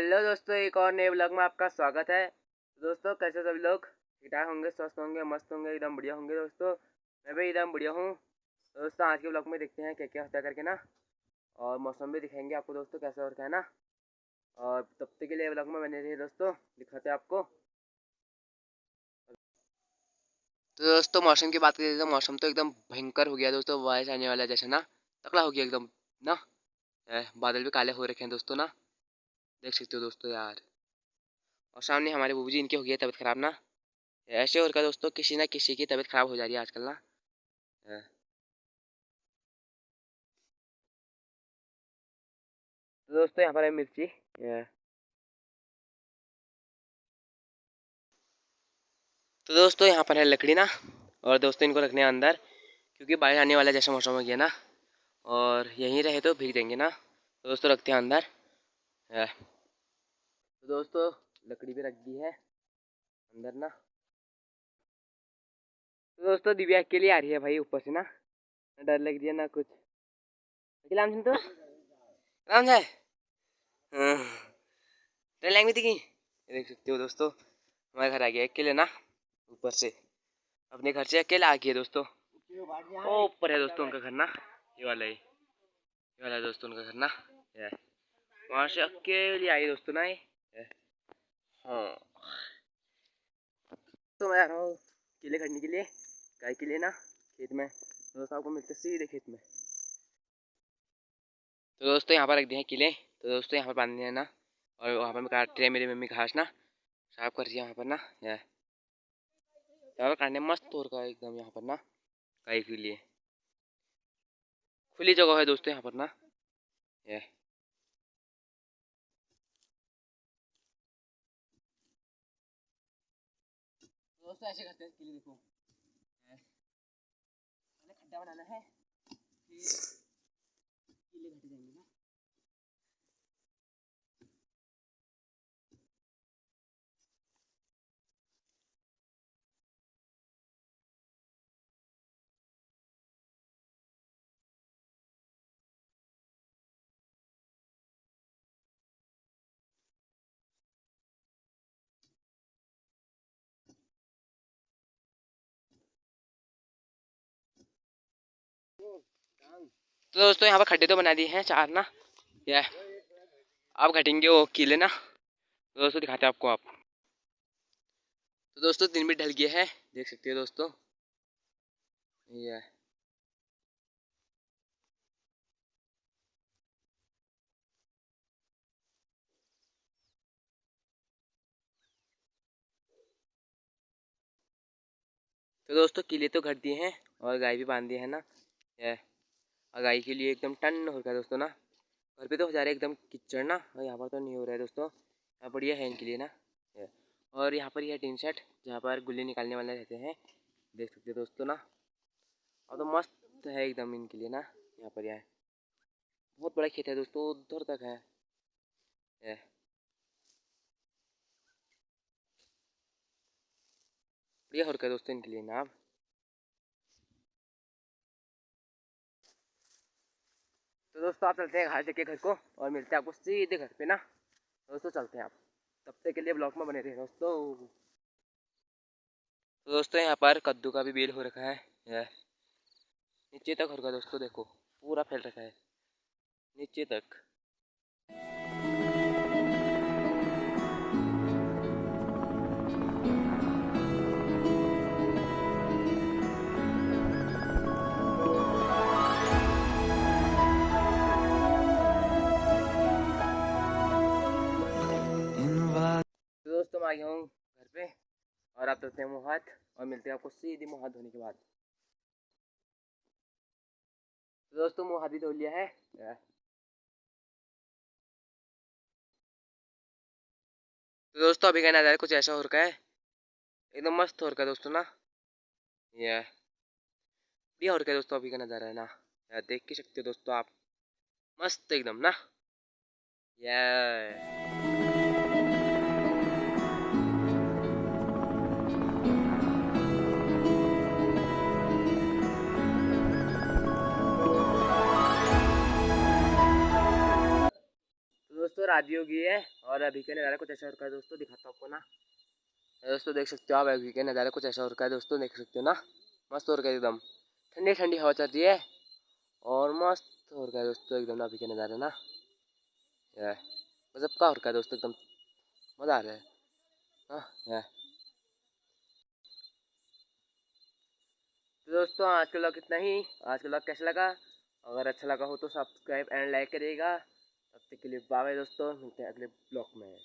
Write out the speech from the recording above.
Hello दोस्तों, एक और नए ब्लॉग में आपका स्वागत है। दोस्तों, कैसे सभी लोग? ठीक ठाक होंगे, स्वस्थ होंगे, मस्त होंगे, एकदम बढ़िया होंगे। दोस्तों मैं भी एकदम बढ़िया हूँ। दोस्तों आज के ब्लॉग में देखते हैं क्या क्या होता है करके ना, और मौसम भी दिखाएंगे आपको दोस्तों कैसा होता है ना। और तब तक के लिए ब्लॉग में बने रहिए दोस्तों, दिखाते हैं आपको। तो दोस्तों मौसम की बात करें तो मौसम तो एकदम भयंकर हो गया दोस्तों, बारिश आने वाला जैसे ना, तगड़ा हो गया एकदम ना। बादल भी काले हो रखे हैं दोस्तों ना, देख सकते हो दोस्तों यार। और सामने हमारे बूबू जी, इनकी हो गई है तबीयत खराब ना। ऐसे और का दोस्तों, किसी ना किसी की तबीयत खराब हो जा रही है आजकल ना। अ, तो दोस्तों यहाँ पर है मिर्ची। तो दोस्तों यहाँ पर है लकड़ी ना, और दोस्तों इनको रखने हैं अंदर, क्योंकि बारिश आने वाला जैसा मौसम हो गया ना, और यहीं रहे तो भीग देंगे ना। तो दोस्तों रखते हैं अंदर। तो दोस्तों लकड़ी भी रख दी है अंदर ना। तो दोस्तों दिव्या अकेली आ रही है भाई ऊपर से ना डर लग रही है ना कुछ। राम सिंह तो राम है। हाँ, डर लग रही थी। देख सकते हो दोस्तों, हमारे घर आ गया अकेले ना, ऊपर से अपने घर से अकेले आ गया दोस्तों। ओ ऊपर है दोस्तों उनका घर ना, ये वाला है, ये वाला है दोस्तों उनका घर ना। ये वहाँ से अकेले आई दोस्तों ना ये। हाँ, तो मैं आ रहा हूँ केले खरीदने के लिए, गाय के लिए ना, खेत में। दोस्तों आपको मिलते सीधे खेत में। तो दोस्तों यहाँ पर रख दिए हैं केले। तो दोस्तों यहाँ पर बांधने हैं ना, और वहाँ पर मैं काट रही है मेरी मम्मी घास ना, साफ कर रही है यहाँ पर ना। यहाँ पर काटने मस्त तोड़ का एकदम यहाँ पर ना, गाय के लिए खुली जगह है दोस्तों यहाँ पर ना। ये दोस्तों ऐसे करते हैं केले, देखो पहले खड्डा बनाना है, फिर केले घट जाएंगे ना। तो दोस्तों यहाँ पर खड्डे तो बना दिए हैं चार ना। ये आप घटेंगे वो केले ना, तो दोस्तों दिखाते हैं आपको आप। तो दोस्तों दिन भी ढल गया है, देख सकते हो दोस्तों। ये तो दोस्तों केले तो घट दिए हैं, और गाय भी बांध दिए है ना। ये और गाय के लिए एकदम टन हो गया दोस्तों ना। घर पे तो हो जा रहा है एकदम कीचड़ ना, और यहाँ पर तो नहीं हो रहा है दोस्तों, यहाँ बढ़िया है इनके लिए ना। ये और यहाँ पर यह टीन सेट जहाँ पर गुल्ली निकालने वाले रहते हैं, देख सकते हो दोस्तों ना। और तो मस्त है एकदम इनके लिए ना। यहाँ पर यह बहुत बड़ा खेत है दोस्तों, उधर तक है ये। बढ़िया हो रखा है दोस्तों इनके लिए ना। अब तो दोस्तों आप चलते हैं घास लेके घर को, और मिलते हैं आपको सीधे घर पे ना। दोस्तों चलते हैं आप, तब तक के लिए ब्लॉग में बने रहे दोस्तों। तो दोस्तों यहाँ पर कद्दू का भी बेल हो रखा है, यह नीचे तक हो रखा है दोस्तों, देखो पूरा फैल रखा है नीचे तक। तो दोस्तों मैं आ गया हूँ घर पे, और आप धोते हैं मुँह हाथ, और मिलते हैं आपको सीधे मुँह हाथ धोने के बाद। तो दोस्तों मुँह हाथ भी धो लिया है। तो दोस्तों अभी का नज़ारा कुछ ऐसा हो रखा है, एकदम मस्त हो रखा है दोस्तों ना। ये बढ़िया हो रखा है दोस्तों अभी का नज़ारा है ना, यार देख के सकते हो दोस्तों आप, मस्त एकदम ना। ये तो दोस्तों रात भी हो गई है और अभी का नज़ारा कुछ ऐसा हो रखा है दोस्तों, दिखाता हूँ आपको ना। दोस्तों देख सकते हो आप, अभी का नज़ारा कुछ ऐसा हो रखा है दोस्तों, देख सकते हो ना। मस्त हो रखा है एकदम, ठंडी ठंडी हवा चल रही है और मस्त हो रखा है दोस्तों एकदम ना अभी का नज़ारा ना। यह मतलब का हो रखा है दोस्तों, एकदम मज़ा आ रहा है। हाँ यह तो दोस्तों आज का व्लॉग इतना ही। आज का व्लॉग कैसा लगा? अगर अच्छा लगा हो तो सब्सक्राइब एंड लाइक करिएगा। तब तक के लिए बाय बाय दोस्तों, मिलते हैं अगले ब्लॉग में।